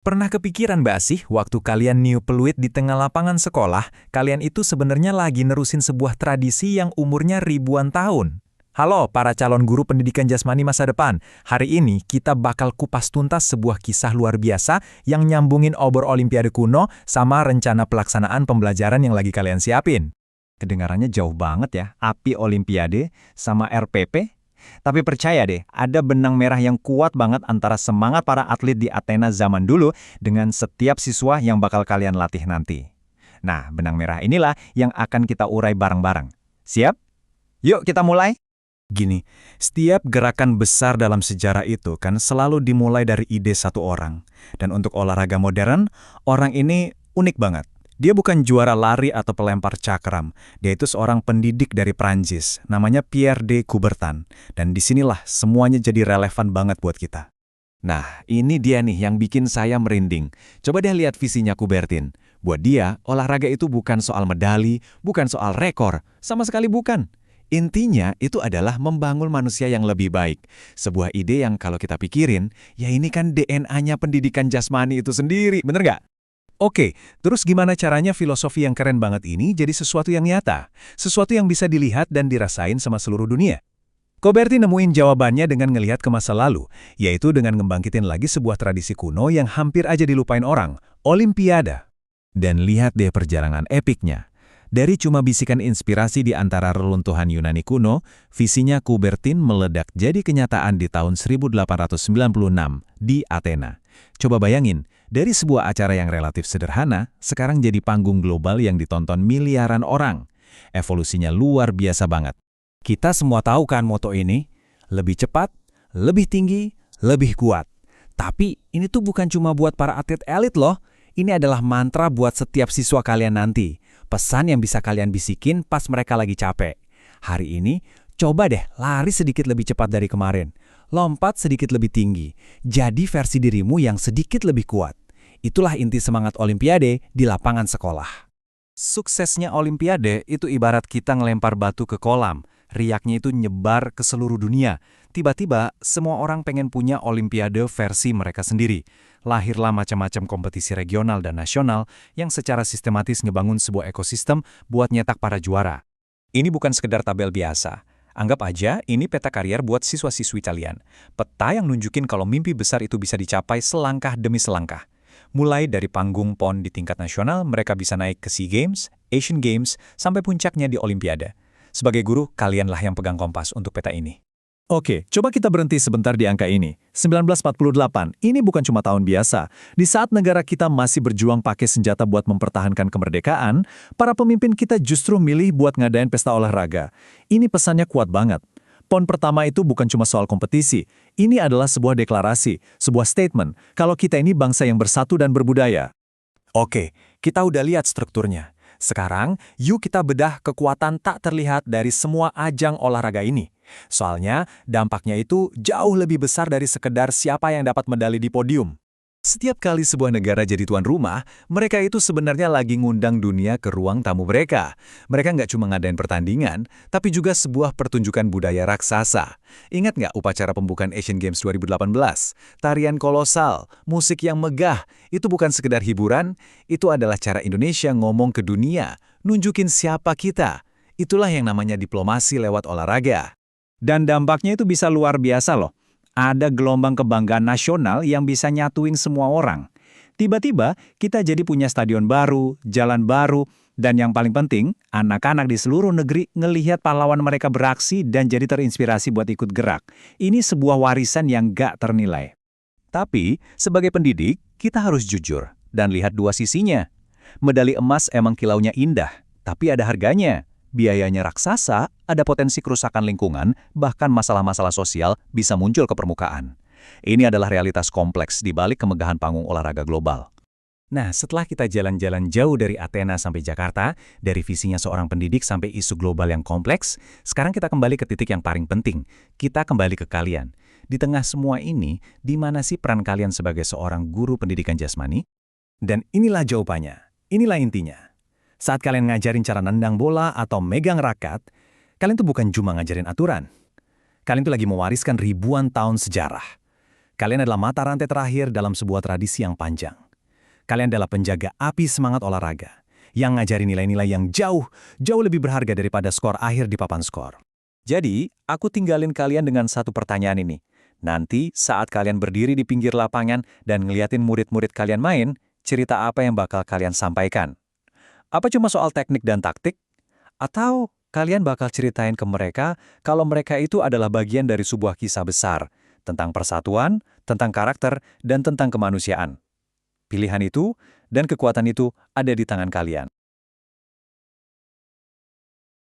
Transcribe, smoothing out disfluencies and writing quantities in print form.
Pernah kepikiran mbak sih, waktu kalian niup peluit di tengah lapangan sekolah, kalian itu sebenarnya lagi nerusin sebuah tradisi yang umurnya ribuan tahun? Halo para calon guru pendidikan jasmani masa depan, hari ini kita bakal kupas tuntas sebuah kisah luar biasa yang nyambungin obor Olimpiade kuno sama rencana pelaksanaan pembelajaran yang lagi kalian siapin. Kedengarannya jauh banget ya, api Olimpiade sama RPP. Tapi percaya deh, ada benang merah yang kuat banget antara semangat para atlet di Athena zaman dulu dengan setiap siswa yang bakal kalian latih nanti. Nah, benang merah inilah yang akan kita urai bareng-bareng. Siap? Yuk kita mulai. Gini, setiap gerakan besar dalam sejarah itu kan selalu dimulai dari ide satu orang. Dan untuk olahraga modern, orang ini unik banget. Dia bukan juara lari atau pelempar cakram. Dia itu seorang pendidik dari Prancis, namanya Pierre de Coubertin. Dan disinilah semuanya jadi relevan banget buat kita. Nah, ini dia nih yang bikin saya merinding. Coba deh lihat visinya Coubertin. Buat dia, olahraga itu bukan soal medali, bukan soal rekor. Sama sekali bukan. Intinya itu adalah membangun manusia yang lebih baik. Sebuah ide yang kalau kita pikirin, ya ini kan DNA-nya pendidikan jasmani itu sendiri, bener nggak? Oke, terus gimana caranya filosofi yang keren banget ini jadi sesuatu yang nyata? Sesuatu yang bisa dilihat dan dirasain sama seluruh dunia? Coubertin nemuin jawabannya dengan ngelihat ke masa lalu, yaitu dengan ngebangkitin lagi sebuah tradisi kuno yang hampir aja dilupain orang, Olimpiade. Dan lihat deh perjalanan epiknya. Dari cuma bisikan inspirasi di antara reruntuhan Yunani kuno, visinya Coubertin meledak jadi kenyataan di tahun 1896 di Athena. Coba bayangin, dari sebuah acara yang relatif sederhana, sekarang jadi panggung global yang ditonton miliaran orang. Evolusinya luar biasa banget. Kita semua tahu kan moto ini, lebih cepat, lebih tinggi, lebih kuat. Tapi ini tuh bukan cuma buat para atlet elit loh, ini adalah mantra buat setiap siswa kalian nanti. Pesan yang bisa kalian bisikin pas mereka lagi capek. Hari ini, coba deh lari sedikit lebih cepat dari kemarin. Lompat sedikit lebih tinggi. Jadi versi dirimu yang sedikit lebih kuat. Itulah inti semangat Olimpiade di lapangan sekolah. Suksesnya Olimpiade itu ibarat kita ngelempar batu ke kolam. Riaknya itu nyebar ke seluruh dunia. Tiba-tiba, semua orang pengen punya Olimpiade versi mereka sendiri. Lahirlah macam-macam kompetisi regional dan nasional yang secara sistematis ngebangun sebuah ekosistem buat nyetak para juara. Ini bukan sekedar tabel biasa. Anggap aja ini peta karier buat siswa-siswi kalian. Peta yang nunjukin kalau mimpi besar itu bisa dicapai selangkah demi selangkah. Mulai dari panggung PON di tingkat nasional, mereka bisa naik ke SEA Games, Asian Games, sampai puncaknya di Olimpiade. Sebagai guru, kalianlah yang pegang kompas untuk peta ini. Oke, coba kita berhenti sebentar di angka ini. 1948, ini bukan cuma tahun biasa. Di saat negara kita masih berjuang pakai senjata buat mempertahankan kemerdekaan, para pemimpin kita justru milih buat ngadain pesta olahraga. Ini pesannya kuat banget. PON pertama itu bukan cuma soal kompetisi. Ini adalah sebuah deklarasi, sebuah statement, kalau kita ini bangsa yang bersatu dan berbudaya. Oke, kita udah lihat strukturnya. Sekarang, yuk kita bedah kekuatan tak terlihat dari semua ajang olahraga ini. Soalnya, dampaknya itu jauh lebih besar dari sekedar siapa yang dapat medali di podium. Setiap kali sebuah negara jadi tuan rumah, mereka itu sebenarnya lagi ngundang dunia ke ruang tamu mereka. Mereka nggak cuma ngadain pertandingan, tapi juga sebuah pertunjukan budaya raksasa. Ingat nggak upacara pembukaan Asian Games 2018? Tarian kolosal, musik yang megah, itu bukan sekedar hiburan, itu adalah cara Indonesia ngomong ke dunia, nunjukin siapa kita. Itulah yang namanya diplomasi lewat olahraga. Dan dampaknya itu bisa luar biasa loh. Ada gelombang kebanggaan nasional yang bisa nyatuin semua orang. Tiba-tiba, kita jadi punya stadion baru, jalan baru, dan yang paling penting, anak-anak di seluruh negeri ngelihat pahlawan mereka beraksi dan jadi terinspirasi buat ikut gerak. Ini sebuah warisan yang gak ternilai. Tapi, sebagai pendidik, kita harus jujur dan lihat dua sisinya. Medali emas emang kilaunya indah, tapi ada harganya. Biayanya raksasa, ada potensi kerusakan lingkungan, bahkan masalah-masalah sosial bisa muncul ke permukaan. Ini adalah realitas kompleks di balik kemegahan panggung olahraga global. Nah, setelah kita jalan-jalan jauh dari Athena sampai Jakarta, dari visinya seorang pendidik sampai isu global yang kompleks, sekarang kita kembali ke titik yang paling penting. Kita kembali ke kalian. Di tengah semua ini, di mana sih peran kalian sebagai seorang guru pendidikan jasmani? Dan inilah jawabannya. Inilah intinya. Saat kalian ngajarin cara nendang bola atau megang raket, kalian tuh bukan cuma ngajarin aturan. Kalian tuh lagi mewariskan ribuan tahun sejarah. Kalian adalah mata rantai terakhir dalam sebuah tradisi yang panjang. Kalian adalah penjaga api semangat olahraga, yang ngajari nilai-nilai yang jauh lebih berharga daripada skor akhir di papan skor. Jadi, aku tinggalin kalian dengan satu pertanyaan ini. Nanti, saat kalian berdiri di pinggir lapangan dan ngeliatin murid-murid kalian main, cerita apa yang bakal kalian sampaikan? Apa cuma soal teknik dan taktik? Atau kalian bakal ceritain ke mereka kalau mereka itu adalah bagian dari sebuah kisah besar tentang persatuan, tentang karakter, dan tentang kemanusiaan. Pilihan itu dan kekuatan itu ada di tangan kalian.